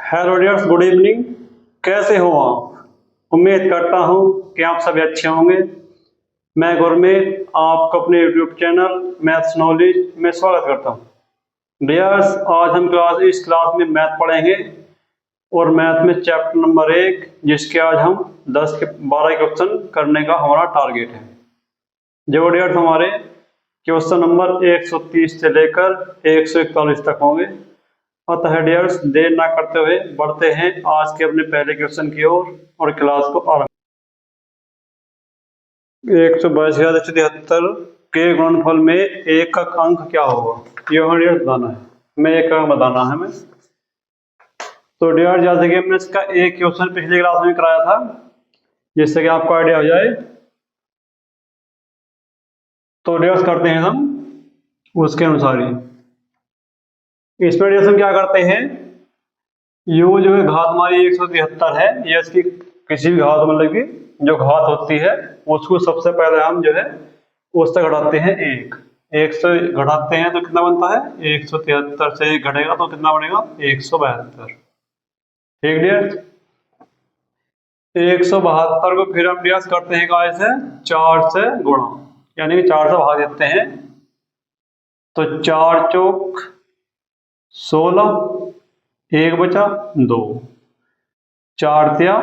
Hello dears, good evening. कैसे हो आप? उम्मीद करता हूँ कि आप सभी अच्छे होंगे। मैं गुरमीत आपको अपने यूट्यूब चैनल मैथ्स नॉलेज में स्वागत करता हूँ। डियर्स, आज हम इस क्लास में मैथ पढ़ेंगे और मैथ में चैप्टर नंबर 1, जिसके आज हम 10 के 12 क्वेश्चन करने का हमारा टारगेट है। जो डियर्स हमारे क्वेश्चन नंबर 130 से लेकर 141 तक होंगे। अतः डियर्स, देर ना करते हुए बढ़ते हैं आज के अपने पहले क्वेश्चन की ओर और क्लास को आरंभ। 122,173 के गुणनफल में एकक अंक क्या होगा, ये हमें डियर्स बताना है। मैं एक बताना है हमें। तो डियर्स, जैसे कि हमने इसका एक क्वेश्चन पिछले क्लास में कराया था, जिससे कि आपको आइडिया हो जाए, तो डियर्स करते हैं हम उसके अनुसार ही। इसमें डियर्स हम क्या करते हैं, यू जो है घात हमारी 173 है, ये इसकी किसी भी घात मतलब की जो घात होती है उसको सबसे पहले हम जो है उससे घटाते हैं 1 से घटाते हैं तो कितना बनता है 173 से 1 घटेगा तो कितना बनेगा 172। ठीक डियर, 172 को फिर हम डियर करते हैं काय से 4 से गुणा, यानी कि 4 से भाग देते हैं तो 4 चौक 16, 1 बचा 2, 4 तिया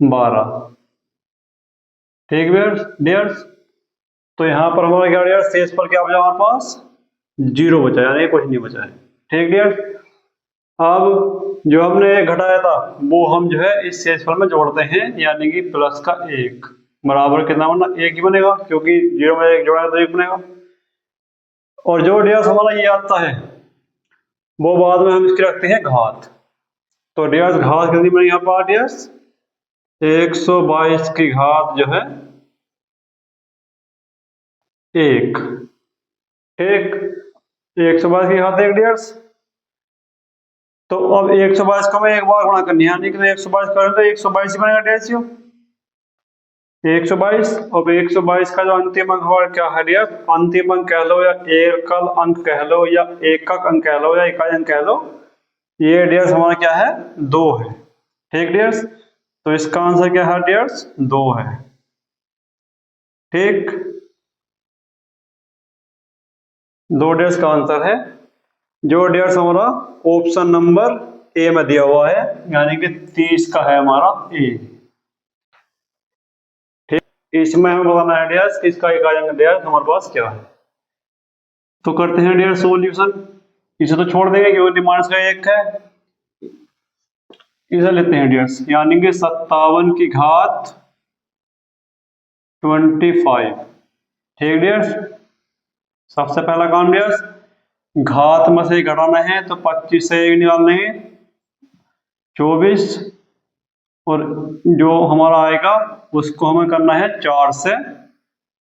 12। ठीक डियर्स, तो यहाँ पर हमारा क्या डियर्स शेष पर क्या बचा हमारे पास 0 बचा, यानी कुछ नहीं बचा है। ठीक डियर्स, अब जो हमने घटाया था वो हम जो है इस शेषफल में जोड़ते हैं, यानी कि प्लस का 1 बराबर कितना बनना 1 ही बनेगा, क्योंकि 0 में 1 जोड़ा तो 1 बनेगा। और जो डियर्स हमारा ये आता है वो बाद में हम इसकी रखते हैं घात। तो डियर्स घात कितनी बनेगी यहाँ पर डियर्स 122 की घात जो है 1। ठीक, 122 की घात 1 डियर्स। तो अब 122 को मैं एक बार गुणा करनी है, यानी कि 122 करें तो 122 ही बनेगा डियर्स। 122, अब 122 का जो अंतिम अंक होगा क्या है डियर्स, अंतिम अंक कह लो या एकल अंक कह लो या एकक अंक कह लो या इकाई अंक कह लो, ये डियर्स हमारा क्या है 2 है। ठीक डियर्स, तो इसका आंसर क्या है डियर्स 2 है। ठीक, 2 डियर्स का आंसर है, जो डियर्स हमारा ऑप्शन नंबर ए में दिया हुआ है, यानी कि 30 का है हमारा ए। ठीक, इसमें हमें बताना है डियर्स इसका इकाई अंक डियर्स हमारे पास क्या है। तो करते हैं डियर सोल्यूशन। इसे तो छोड़ देंगे क्योंकि माइनस का 1 है। इसे लेते हैं डियर्स, यानी कि 57 की घात 25। ठीक डियर्स, सबसे पहला काम डियर्स घात में से घटाना है, तो 25 से 1 निकालने हैं 24, और जो हमारा आएगा उसको हमें करना है 4 से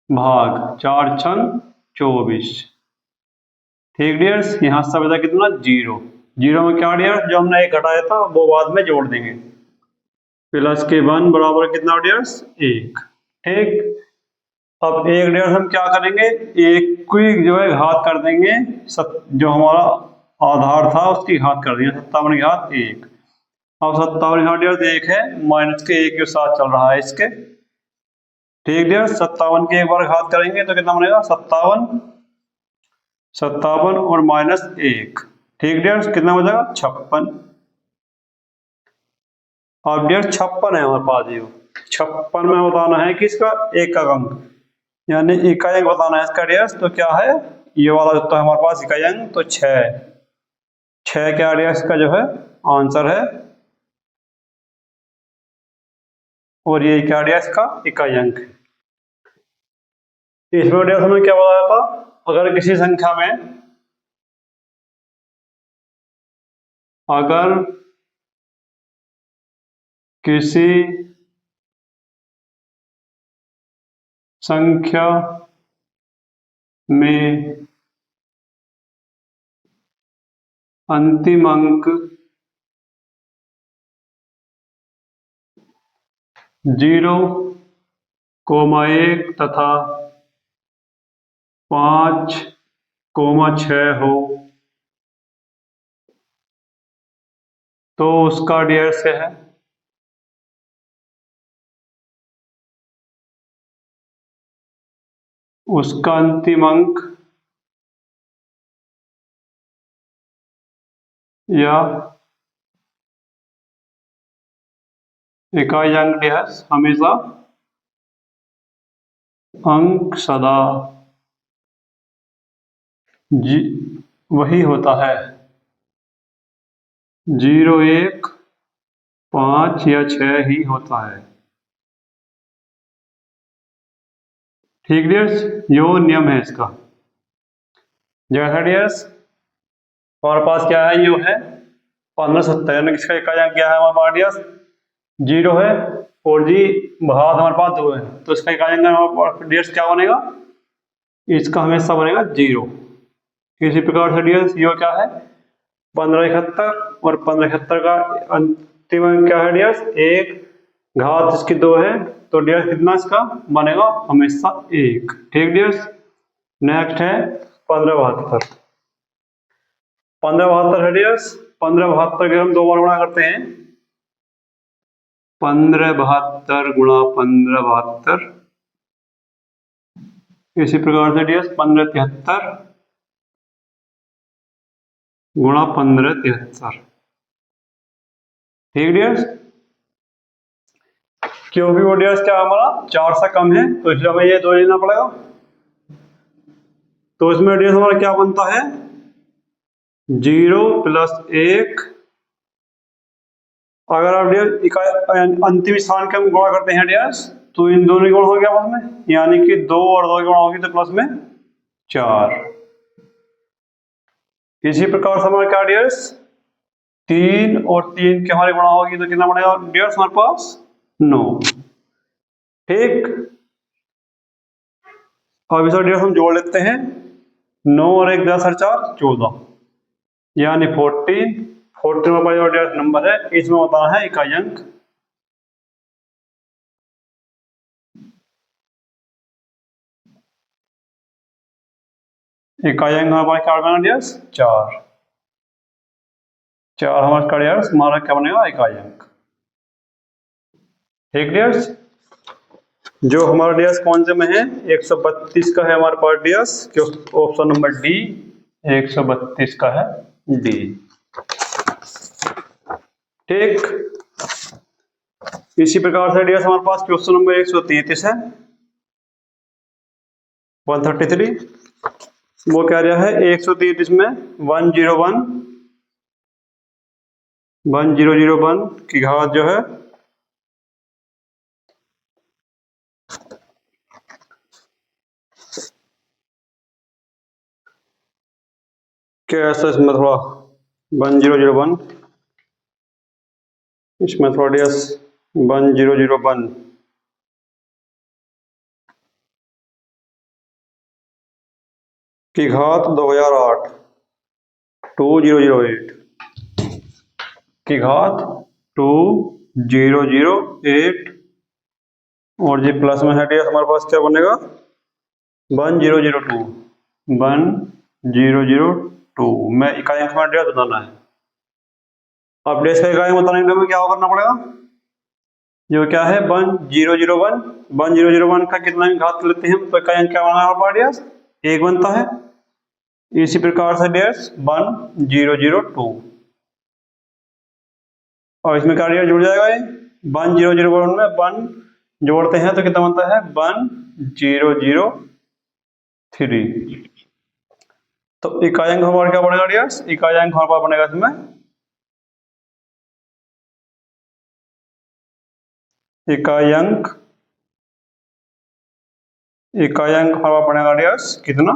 भाग, 4 छंग 24। ठीक डियर्स, यहाँ से बचा कितना 0। 0 में क्या डियर्स जो हमने 1 घटाया था वो बाद में जोड़ देंगे, प्लस के 1 बराबर कितना डियर्स 1। ठीक, अब 1 डियर्स हम क्या करेंगे, 1 की जो है घात कर देंगे, जो हमारा आधार था उसकी घात कर देंगे, 57 की घात 1। अब 57 की घात डियर्स 1 है, माइनस के 1 के साथ चल रहा है इसके। ठीक डियर्स, 57 की एक बार घात करेंगे तो कितना बनेगा 57, 57 और माइनस 1। ठीक डियर्स, कितना हो जाएगा 56। अब डियर 56 है हमारे पास, ये 56 में बताना है कि इसका एकक अंक, यानी इकाई अंक बताना है इसका डियर्स, तो क्या है ये वाला जो है हमारे पास इकाई अंक, तो 6 क्या डियर्स का जो है आंसर है, और ये क्या डियर्स का इकाई अंक है। इसमें डियर्स हमें क्या बताया था, अगर किसी संख्या में अगर किसी संख्या में अंतिम अंक 0,1 तथा 5,6 हो तो उसका डियर्स क्या है? उसका अंतिम अंक या इकाई अंक डियर्स हमेशा अंक सदा जी वही होता है 0, 1, 5 या 6 ही होता है। ठीक डियर्स, यो नियम है इसका। जैसा डियर्स हमारे पास क्या है, यो है 1570, यानी इसका इकाई अंक क्या है हमारे पास डियर्स? 0 है, और जी भाग हमारे पास 2 है, तो इसका इकाई अंक हमारे पास डियर्स क्या बनेगा? इसका हमेशा बनेगा 0। इसी प्रकार से डियर्स यो क्या है 1571, और 1571 का अंतिम अंक क्या है डियर्स? 1, घात इसकी 2 है, तो डियर्स कितना इसका बनेगा? हमेशा 1। ठीक डियर्स, नेक्स्ट है 1572। 1572 है डियर्स, 1572 के हम 2 बार गुणा करते हैं। 1572 गुणा 1572, इसी प्रकार से डियर्स 1573 गुणा 1573। ठीक डियर्स, क्योंकि वो डियर्स क्या हमारा 4 से कम है, तो इसलिए हमें ये 2 लेना पड़ेगा। तो इसमें डियर्स हमारा क्या बनता है? 0 + 1। अगर आप डियर्स इकाई अंतिम स्थान के हम गुणा करते हैं डियर्स, तो इन दोनों की गुणा हो गया आपस में, यानी कि 2 और 2 की गुणा होगी तो प्लस में 4। इसी प्रकार से हमारे क्या डियर्स 3 और 3 की हमारी गुणा होगी तो कितना बनेगा डियर्स हमारे पास? 9। ठीक, अब इस डियर्स हम जोड़ लेते हैं। 9 और 1 10 और 4 14, यानी 14। 14 में पाई डियर्स नंबर है, इसमें बताना है इकाई अंक। इकाई अंक हमारे क्या बना डियर्स? 4। 4 हमारे का डियर्स हमारा क्या बनेगा? इकाई अंक। ठीक डियर्स, जो हमारा डियर्स कौन से में है? 132 का है हमारे पास डियर्स, ऑप्शन नंबर डी 132 का है, डी। ठीक, इसी प्रकार से डियर्स हमारे पास क्वेश्चन नंबर 133 है, 133। वो कह रहा है 133 में 1001 की घात जो है कैसे, इसमें थोड़ा 1001, इसमें थोड़ा डियर्स 1001 की घात 2008 2008 की घात 2008, और जी प्लस में है डियर्स हमारे पास क्या बनेगा? 1002 1002 में इकाई अंक में डियर्स बताना है। अब डियर्स का इकाई बताने के लिए हमें क्या करना पड़ेगा? जो क्या है 1001 का कितना घात लेते हैं तो इकाई अंक क्या बना हमारा डियर्स? 1 बनता है। इसी प्रकार से डियर्स 1002, और इसमें क्या डियर्स जुड़ जाएगा? ये 1001 में 1 जोड़ते हैं तो कितना बनता है? 1003। तो इकाई अंक हमारा क्या बनेगा डियर्स? इकाई अंक हमारे पास बनेगा इसमें इकाई अंक हमारा बनेगा डियर्स कितना?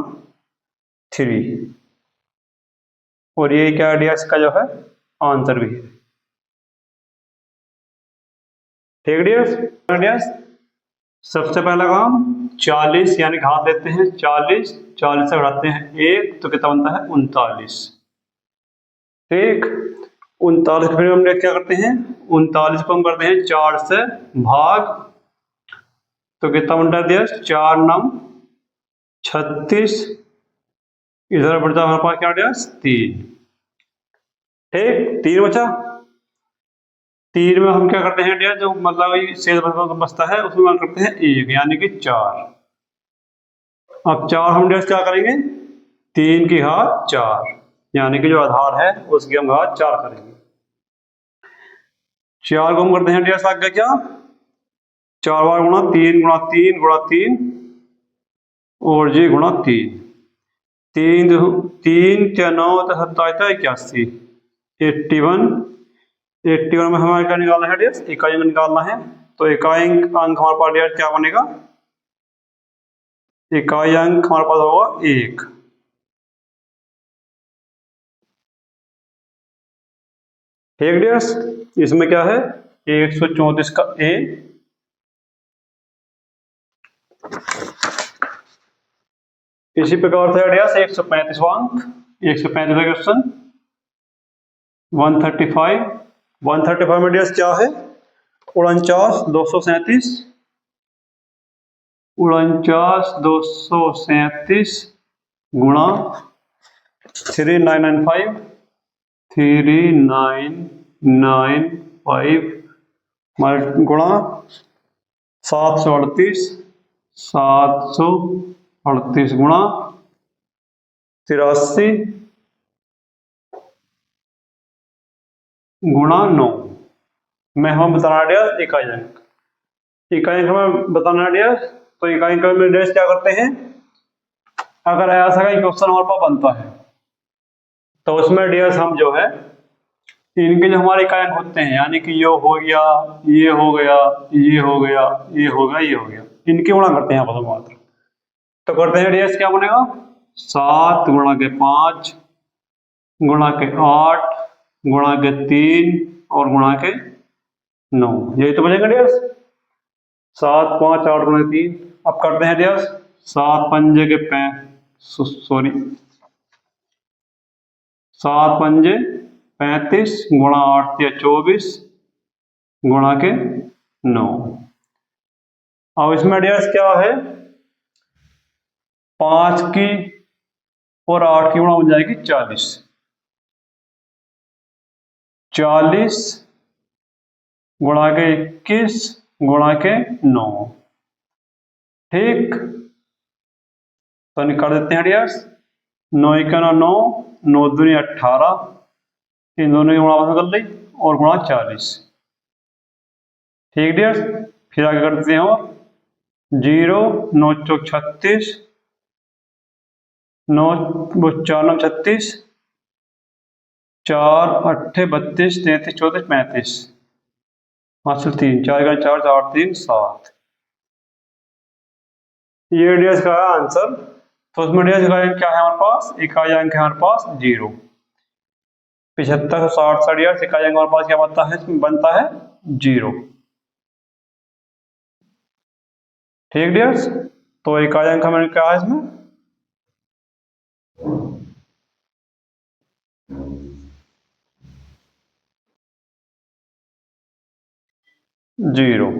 3। और ये क्या डियर्स का जो है आंसर भी है। ठीक डियर्स, सबसे पहला काम 40 यानी घात लेते हैं 40 से घटाते हैं 1 तो कितना बनता है? 39। ठीक, 39 को फिर हम क्या करते हैं? 39 को हम करते हैं 4 से भाग, तो कितना बनता है डियर्स? 4 9 36, इधर बढ़ता है हमारे पास क्या डियर्स? 3। ठीक, 3 बचा। 3 में हम क्या करते हैं डियर, जो मतलब शेष बचता है उसमें हम करते हैं 1 यानी कि 4। अब 4 हम डियर क्या करेंगे, 3 की घात 4 यानी कि जो आधार है उसकी हम घात 4 करेंगे। 4 को हम करते हैं डियर आगे क्या, 4 बार गुणा 3 गुणा 3 गुणा 3 और जी गुणा 3। 3 3 9 87 81। 81 में हमारे क्या निकालना है डियर, इकाई अंक निकालना है। तो इकाई अंक हमारे पास डियर क्या बनेगा, इकाई अंक हमारे पास होगा 1। ठीक डियर्स, इसमें क्या है 134 का ए। इसी प्रकार से डियर्स 135 अंक, 135 का क्वेश्चन 135 में डियर्स क्या है 49 237 गुणा 3995 गुणा 738 गुणा 83 गुणा 9 में हम बताना डियर इकाई अंक। इकाई अंक हमें बताना डियर, तो इकाई अंक में डियर क्या करते हैं, अगर ऐसा का क्वेश्चन हमारे पास बनता है तो उसमें डियर हम जो है इनके जो हमारे इकाई अंक होते हैं यानी कि ये हो गया, ये हो गया, ये हो गया, ये हो गया, ये हो गया, इनके गुणा करते हैं आप मात्र। तो करते हैं डियर क्या बनेगा 7 गुणा के 5 गुणा के 8 गुणा के 3 और गुणा के 9, यही तो बनेगा डियर 7 5 8 गुणा 3। अब करते हैं डियर 7 पंजे के 35 गुणा 8 या 24 गुणा के 9। अब इसमें डियर क्या है 5 की और 8 की गुणा बन जाएगी 40 गुणा के 21 गुणा के 9। ठीक, तो निकाल देते हैं डियर 9 का 9 9 दूनी 18, इन दोनों की गुणा कर ली और गुणा 40। ठीक डियर, फिर आगे कर देते हैं और 0 9 चौक 36 9 4 9 36 4 8 32 33 34 35 5 3 4 का 4 4 3 7। ये डियर का आंसर। तो उसमें डियर क्या है हमारे पास, इकाई अंक है हमारे पास 0। 75 से 60 डियर इकाई अंक हमारे पास क्या बनता है 0। ठीक डियर्स, तो इकाई अंक हमें क्या है इसमें 0।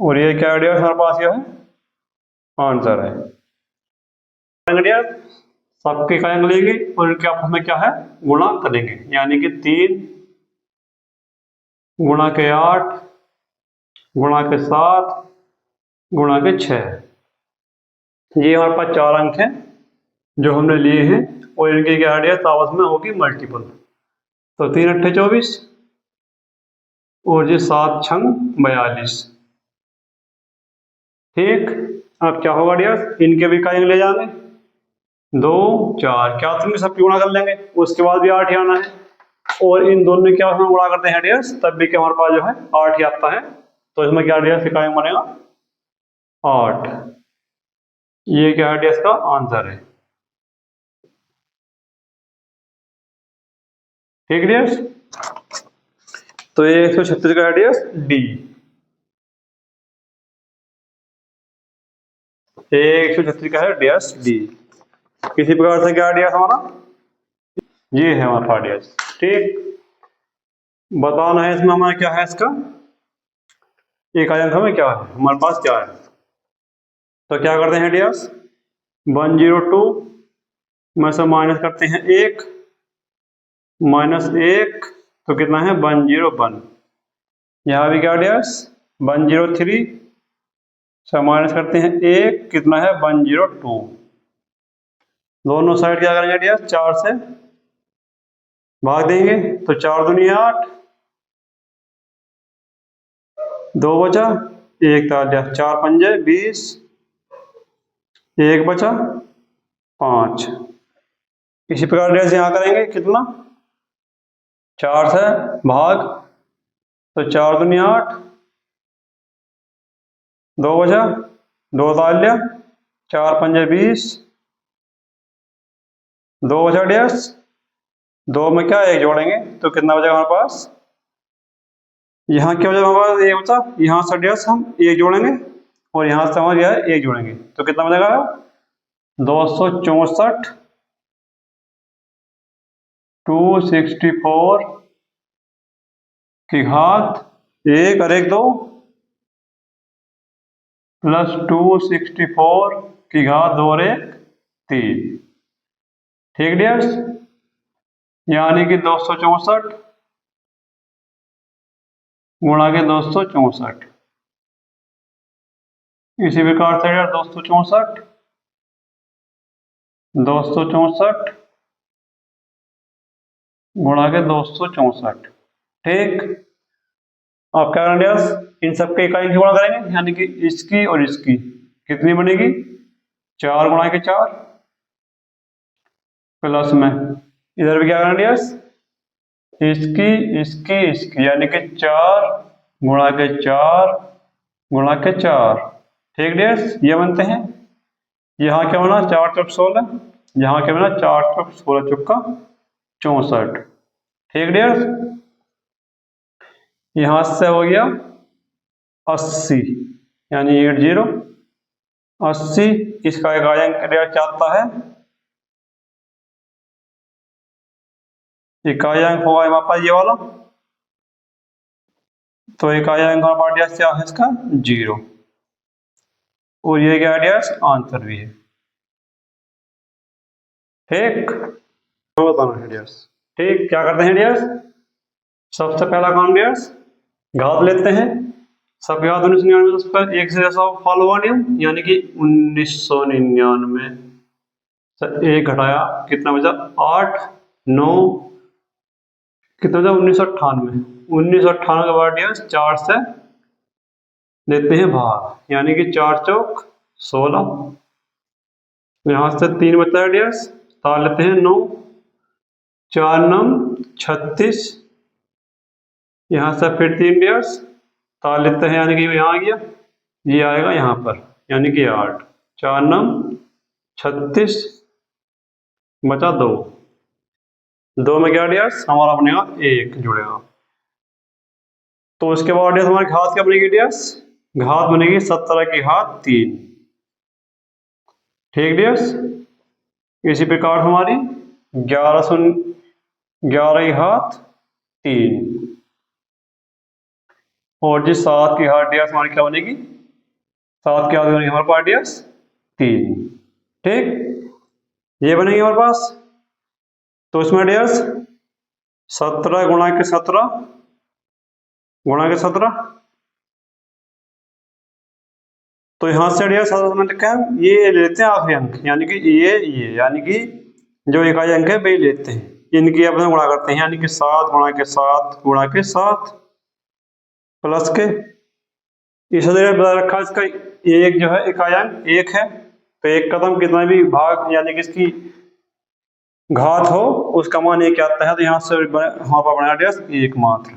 और ये क्या डियर हमारे पास ये है आंसर है। सबके इकाई अंक लेंगे और इनके आपस में क्या है गुणा करेंगे यानी कि 3 गुणा के 8 गुणा के 7 गुणा के 6। ये हमारे पास 4 अंक हैं जो हमने लिए हैं और इनकी क्या है आपस में होगी मल्टीपल। तो 3 8 24 और ये 7 6 42। ठीक, अब क्या होगा डियर इनके भी इकाई ले जाएंगे 2 4 क्या तुम सब गुणा कर लेंगे, उसके बाद भी 8 ही आना है और इन दोनों क्या हम गुणा करते हैं डियर तब भी क्या हमारे पास जो है 8 ही आता है। तो इसमें क्या डियर इकाई बनेगा 8। ये क्या है डियर का आंसर है। ठीक डियर, तो ये 136 का है डियर डी। 136 का है डियर डी। किसी प्रकार से क्या डियर हमारा ये है हमारा डियर। ठीक, बताना है इसमें हमारा क्या है इसका इकाई अंक हमें क्या है हमारे पास क्या है। तो क्या करते हैं डियर्स 102 में से माइनस करते हैं 1 -1 तो कितना है 101। यहाँ भी क्या डियर्स 103 से माइनस करते हैं 1, कितना है 102। दोनों साइड क्या करेंगे डियर्स 4 से भाग देंगे तो 4 दूनी 8, 2 बचा 1 तालिया, 4 पंजे 20, 1 बचा 5। इसी प्रकार डियर्स यहाँ करेंगे कितना 4 से भाग तो 4 दूनी 8, 2 बचा 2 तालिया, 4 पंजे 20, 2 बचा डियर्स, 2 में क्या 1 जोड़ेंगे तो कितना बचेगा हमारे पास, यहाँ क्या बचेगा हमारे पास 1 बचा, यहाँ से डियर्स हम 1 जोड़ेंगे और यहाँ से हमारे यहाँ 1 जोड़ेंगे तो कितना बचेगा 264 264 की घात 1 और 1 2 प्लस 264 की घात 2 और 1 3। ठीक डियर्स, यानी कि 264 गुणा के 264। इसी प्रकार से 264 गुणा के 264। ठीक, अब क्या करेंगे इन सबके इकाई की गुणा करेंगे, यानी कि इसकी और इसकी कितनी बनेगी 4 गुणा के 4 प्लस में इधर भी क्या करेंगे इसकी यानी कि 4 गुणा के 4 गुणा के 4। ठीक डियर्स, ये बनते हैं। यहाँ क्या बना 4 चौक 16, यहाँ क्या बना 4 चौक 16 चौका 64। ठीक डियर्स, यहाँ से हो गया 80 यानी 80 80। इसका इकाई अंक चाहता है, इकाई अंक होगा हमारे पास ये वाला, तो इकाई अंक हमारे पास क्या है इसका 0, और ये क्या है आंसर भी है। ठीक, तो बताना है डियर्स। ठीक, क्या करते हैं डियर्स, सबसे पहला काम डियर्स घात लेते हैं। सब याद 1999 एक से जैसा फॉलो हुआ नियम, यानी कि 1999 से 1 घटाया कितना बचा 8 9 कितना बचा 1998। 1998 के बाद डियर्स 4 से लेते हैं भाग, यानी कि 4 चौक 16, यहाँ से 3 बचता है डियर्स, तार लेते हैं 9, 4 9 36, यहाँ से फिर 3 डियर्स तार लेते हैं, यानी कि यहाँ आ गया, ये आएगा यहाँ पर, यानी कि 8, 4 9 36 बचा 2, 2 में क्या डियर्स हमारा बनेगा 1 जुड़ेगा। तो इसके बाद डियर्स हमारी घात क्या बनेगी डियर्स, घात बनेगी 17 की घात 3। ठीक डियर्स, इसी प्रकार हमारी 11 की घात 3 और जी 7 की घात डियर्स हमारी क्या बनेगी, 7 की घात बनेगी हमारे पास डियर्स 3। ठीक, ये बनेगी हमारे पास। तो इसमें डियर्स 17 गुणा के 17 गुणा के 17, तो यहाँ से डियर्स ये लेते हैं आखिरी अंक, यानी कि ये यानी कि जो इकाई अंक है वही लेते हैं, इनकी अपने गुणा करते हैं, यानी कि 7 गुणा के 7 गुणा के 7 प्लस के इस बता रखा इसका एक जो है इकाई अंक 1 है, तो एक कदम कितना भी भाग यानी कि इसकी घात हो उसका मान 1 आता है, तो यहाँ से वहां पर बना डियर्स 1 मात्र।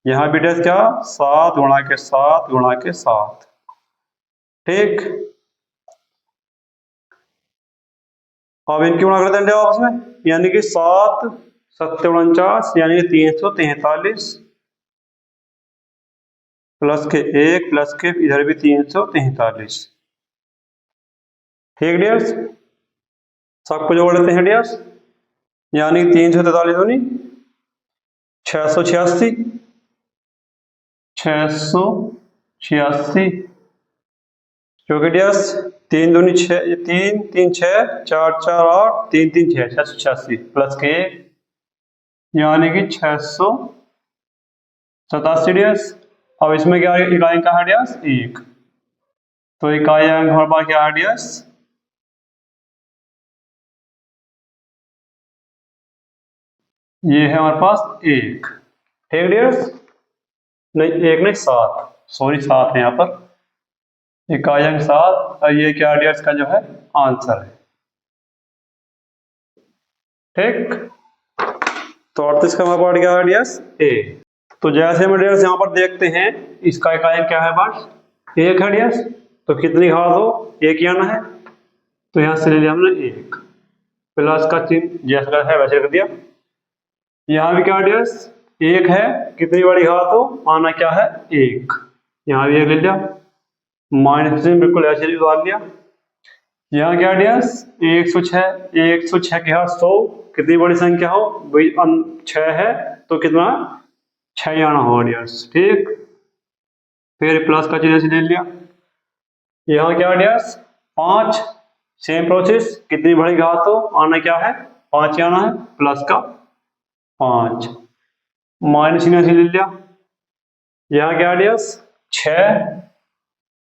यहाँ भी डियर्स क्या 7 गुणा के 7 गुणा के 7। ठीक, अब इनकी गुणा करते हैं आपस में, यानी कि 7 7 49 यानी कि 343 प्लस के 1 प्लस के इधर भी 343। ठीक डियर्स, सबको जोड़ लेते हैं डियर्स, यानी 343 दूनी 686 क्योंकि डियर्स 3 दूनी 6 3 3 6 4 4 8 3 3 6 686 प्लस के 1 यानी कि 686 87 डियर्स। अब इसमें क्या इकाई अंक है डियर्स 1, तो इकाई अंक हमारे पास क्या है डियर्स, ये है हमारे पास 1। ठीक डियर्स, नहीं 1 नहीं 7, सॉरी 7 है यहाँ पर, इकाई अंक 7, और ये क्या डियर्स का जो है आंसर है। ठीक, तो 38 का हमारा पार्ट क्या है डियर्स ए। तो जैसे हम डियर्स यहाँ पर देखते हैं, इसका इकाई अंक क्या है पार्ट 1 है डियर्स, तो कितनी घात हो 1 ही आना है, तो यहाँ से ले लिया हमने 1, प्लस का चिन्ह जैसा है वैसे रख दिया। यहाँ भी क्या डियर्स 1 है, कितनी बड़ी घात हो आना क्या है 1, यहाँ भी 1 ले लिया, माइनस चिन्ह बिल्कुल ऐसे ही डाल दिया। यहाँ क्या डियर्स 106, 106 के घात 100, कितनी बड़ी संख्या हो वही 6 है, तो कितना 6 आना होगा डियर्स। ठीक, फिर प्लस का चिन्ह ऐसे ले लिया। यहाँ क्या डियर्स 5, सेम प्रोसेस, कितनी बड़ी घात हो आना क्या है 5 ही आना है, प्लस का 5, माइनस चिन्ह ऐसे ले लिया। यहाँ क्या डियर्स 6,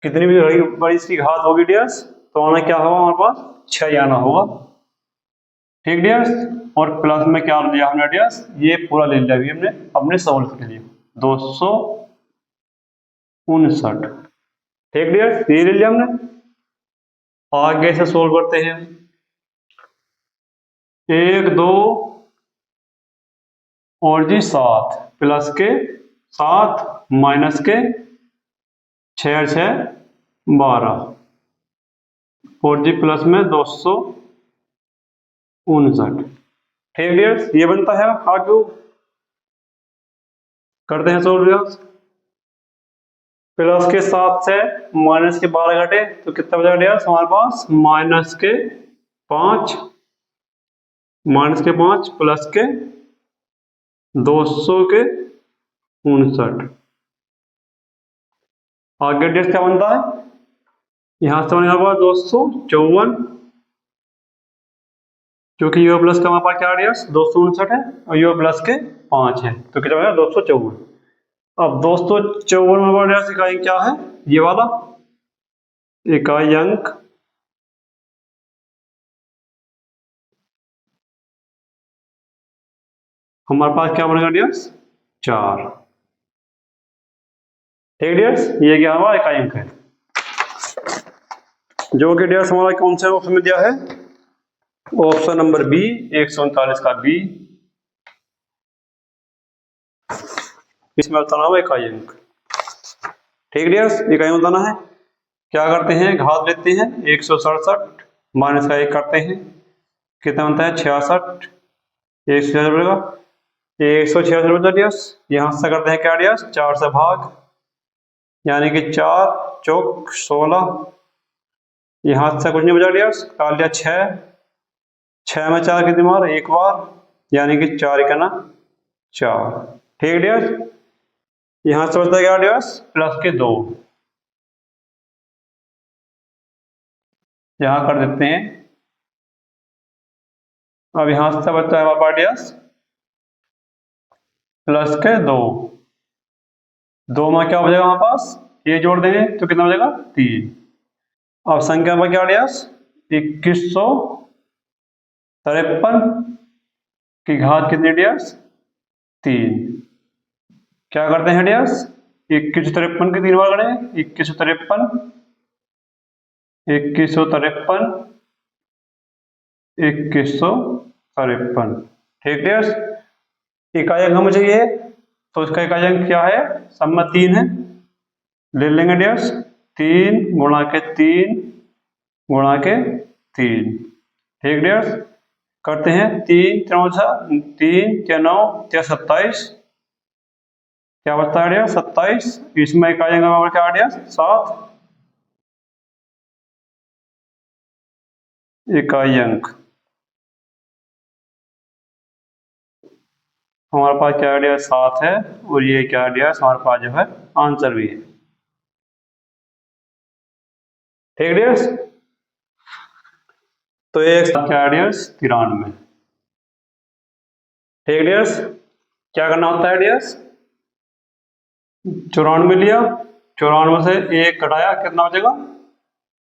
कितनी भी बड़ी इसकी घात होगी डियर्स, तो आना क्या होगा हमारे पास 6 ही आना होगा। ठीक डियर्स, और प्लस में क्या लिया हमने डियर्स, ये पूरा ले लिया अभी हमने अपने सोल्व के लिए 259। ठीक डियर्स, ये ले लिया हमने। आगे से सोल्व करते हैं, 1 2 और जी 7, प्लस के 7 माइनस के 6 6 12, और जी प्लस में 259। ठीक डियर्स, ये बनता है। आगे करते हैं सोल्व डियर्स। प्लस के 7 से माइनस के 12 घटे तो कितना बचेगा डियर्स हमारे पास, माइनस के 5, माइनस के 5 प्लस के 259। आगे डियर्स क्या बनता है, यहां से हमारे पास 254, क्योंकि यू प्लस का हमारे पास क्या डियर्स 259 है और यू प्लस के 5 है, तो कितना बनेगा 254। अब 254 में हमारे डियर्स इकाई क्या है, ये वाला इकाई अंक हमारे पास क्या बनेगा डियर्स 4। ठीक डियर्स, ये क्या हमारा इकाई अंक है, जो कि डियर्स हमारा कौन से ऑप्शन में दिया है, ऑप्शन नंबर बी 139 का बी, इसमें बताना है इकाई अंक। ठीक डियर्स, इकाई अंक बताना है, क्या करते हैं घात लेते हैं 167 माइनस का 1 करते हैं, कितना बनता है 66, 166 बनेगा 166 बचा डियर्स। यहाँ से करते हैं क्या डियर्स 4 से भाग, यानी कि 4 चौक 16, यहाँ से कुछ नहीं बचा डियर्स, काट लिया 6 में 4 कितनी बार एक बार, यानी कि 4 का ना 4। ठीक डियर्स, यहाँ से बचता है क्या डियर्स प्लस के 2, यहाँ कर देते हैं। अब यहाँ से बचता है हमारे पास डियर्स प्लस के 2 में क्या बचेगा हमारे पास, ये जोड़ देंगे तो कितना बचेगा 3। अब संख्या में क्या डियर्स 2153 की घात कितनी डियर्स 3। क्या करते हैं डियर्स 2153 की 3 बार करें, 2153 2153 2153। ठीक डियर्स, इकाई अंक हमें चाहिए, तो इसका इकाई अंक क्या है, सब में 3 है, ले लेंगे डियर्स 3 गुणा के 3 गुणा के 3। ठीक डियर्स, करते हैं 3 3 3 9 27, क्या बचता है डियर्स 27, इसमें इकाई अंक हमारा क्या डियर्स 7, इकाई अंक हमारे पास क्या डियर्स 7 है, और ये क्या डियर्स हमारे पास जो है आंसर भी है। ठीक डियर्स, तो एक क्या डियर्स 93। ठीक डियर्स, क्या करना होता है डियर्स, 94 लिया, 94 से 1 घटाया, कितना बचेगा?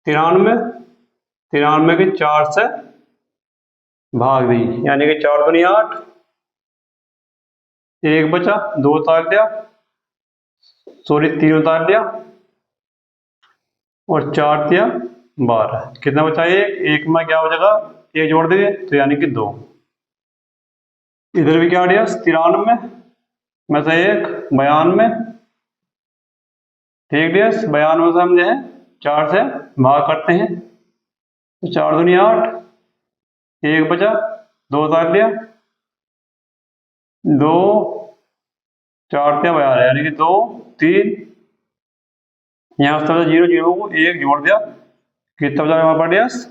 93। 93 की 4 से भाग दी, यानी कि 4 दूनी 8, 1 बचा, 2 उतार दिया, सॉरी 3 उतार दिया, और 4 दिया 12, कितना बचा? 1 में क्या बचेगा? 1 जोड़ देंगे तो यानी कि 2। इधर भी क्या दिया? 93 में से 1 92, ठीक है। 92 से हम जो है 4 से भाग करते हैं, तो 4 दूनी 8, 1 बचा, 2 उतार दिया, 2 4 दिया 12, यानी कि 2 3, यहाँ से 0 0 को 1 जोड़ दिया, कितना बचा हमारे पास?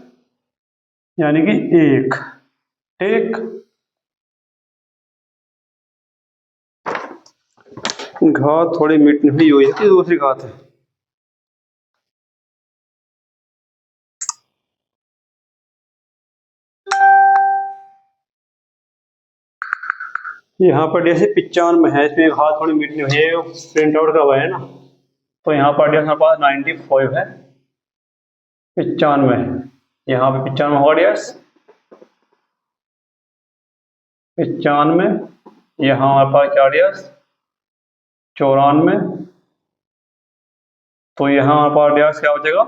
यानी कि 1, ठीक। घात थोड़ी मिटनी हुई हुई है, दूसरी घात है। यहाँ पर जैसे 95 है, इसमें घात थोड़ी मिटनी हुई है, प्रिंट आउट का हुआ है ना, तो यहाँ पर हमारे पास 95 है, 95 है, यहाँ पे 95 होगा डियर्स, 95, यहाँ हमारे पास क्या डियर्स? 94, तो यहाँ हमारे पास डियर्स क्या बचेगा?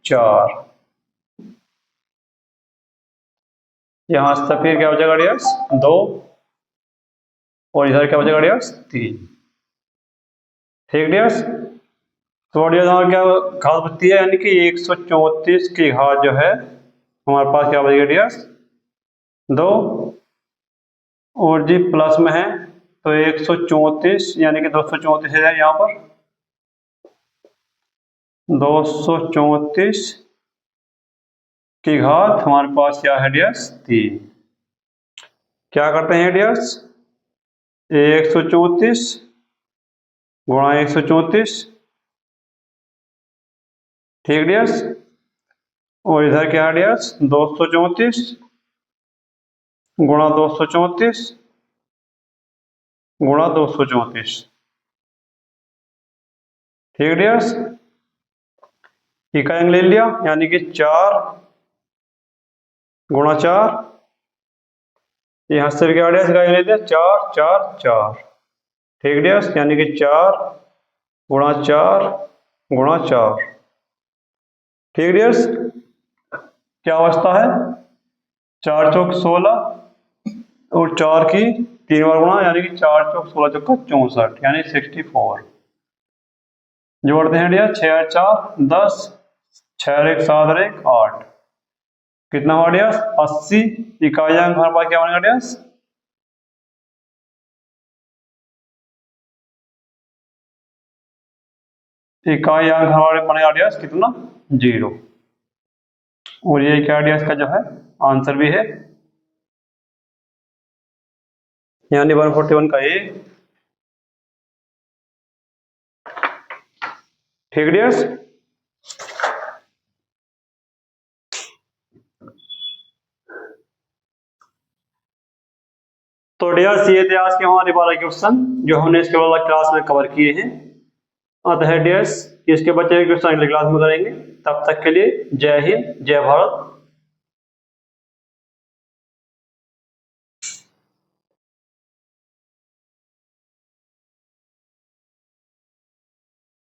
4, यहाँ से फिर क्या बचेगा डियर्स? 2, और इधर क्या बचेगा डियर्स? 3, ठीक डियर्स। तो डियर्स हमारे क्या घात बचती है? यानी कि 134 की घात जो है हमारे पास क्या बचेगी डियर्स? 2, और जी प्लस में है तो 134, यानी कि 234 है यहाँ पर, 234 की घात हमारे पास क्या है डियर्स? 3। क्या करते हैं डियर्स? 134 गुणा 134, ठीक डियर्स, और इधर क्या है डियर्स? 234 गुणा 234 गुणा 234, ठीक डियर्स। इकाई ले लिया, यानी कि 4 गुणा 4, यहाँ से क्या डियर्स? इकाई ले लिया, 4 4 4, ठीक डियर्स, यानी कि 4 गुणा 4 गुणा 4, ठीक डियर्स। क्या अवस्था है? 4 चौक 16, और 4 की 3 बार गुणा, यानी कि 4 चौक 16 चौका 64, यानी 64। जोड़ते हैं डियर, 6 और 4 10, 6 और 1 7 और 1 8, कितना हुआ डियर? 80। इकाई अंक हमारे पास क्या बनेगा डियर? इकाई अंक हमारे बनेगा डियर कितना? 0। और ये क्या डियर का जो है आंसर भी है, यानी 141 का ए, ठीक डियर्स। तो डियर्स ये थे आज के हमारे 12 क्वेश्चन जो हमने इसके वाला क्लास में कवर किए हैं। अतः डियर्स इसके बच्चे क्वेश्चन अगले क्लास में करेंगे। तब तक के लिए जय हिंद, जय भारत।